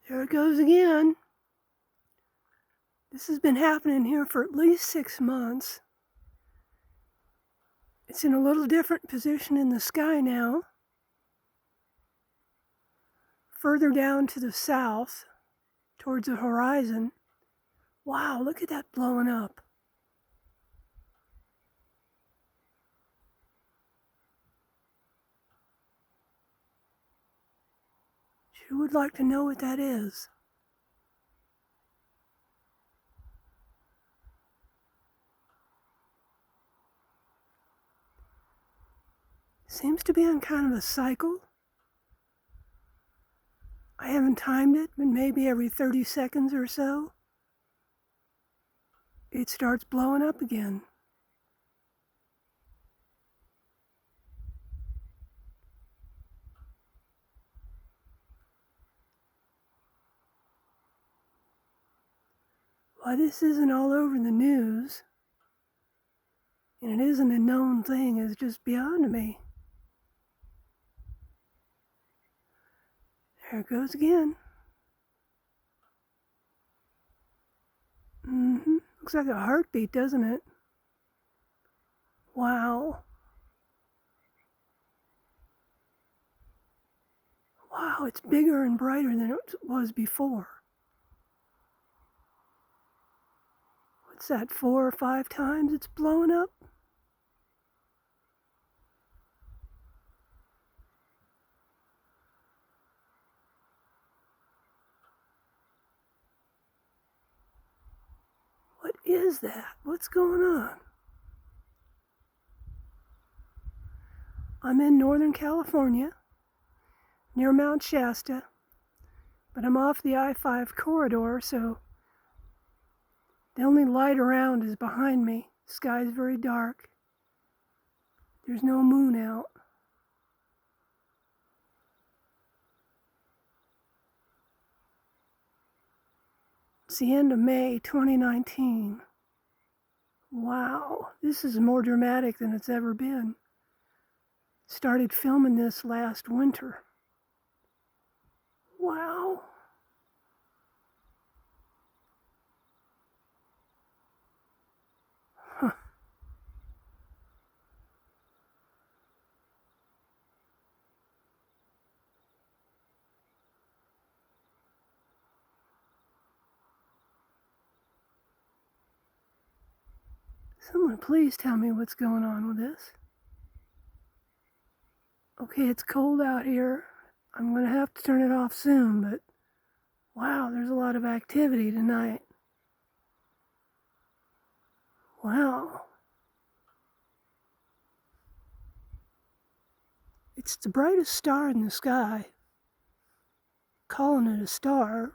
There it goes again. This has been happening here for at least 6 months. It's in a little different position in the sky now. Further down to the south, towards the horizon. Wow, look at that blowing up. Sure would like to know what that is. Seems to be on kind of a cycle. I haven't timed it, but maybe every 30 seconds or so, it starts blowing up again. Why this isn't all over the news, and it isn't a known thing, is just beyond me. There it goes again. Looks like a heartbeat, doesn't it? Wow. Wow, it's bigger and brighter than it was before. What's that, 4 or 5 times it's blowing up? What is that? What's going on? I'm in Northern California, near Mount Shasta, but I'm off the I-5 corridor, so the only light around is behind me. The sky's very dark. There's no moon out. It's the end of May 2019. Wow, this is more dramatic than it's ever been. Started filming this last winter. Wow. Huh. Someone please tell me what's going on with this. Okay, it's cold out here. I'm going to have to turn it off soon, but wow, there's a lot of activity tonight. Wow. It's the brightest star in the sky. Calling it a star.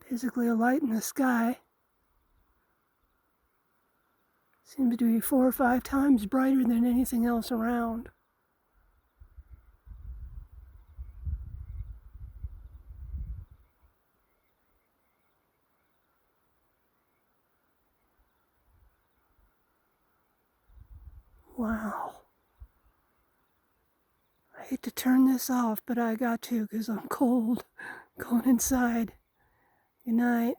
Basically a light in the sky. Seems to be 4 or 5 times brighter than anything else around. Wow. I hate to turn this off, but I got to because I'm cold. Going inside. Good night.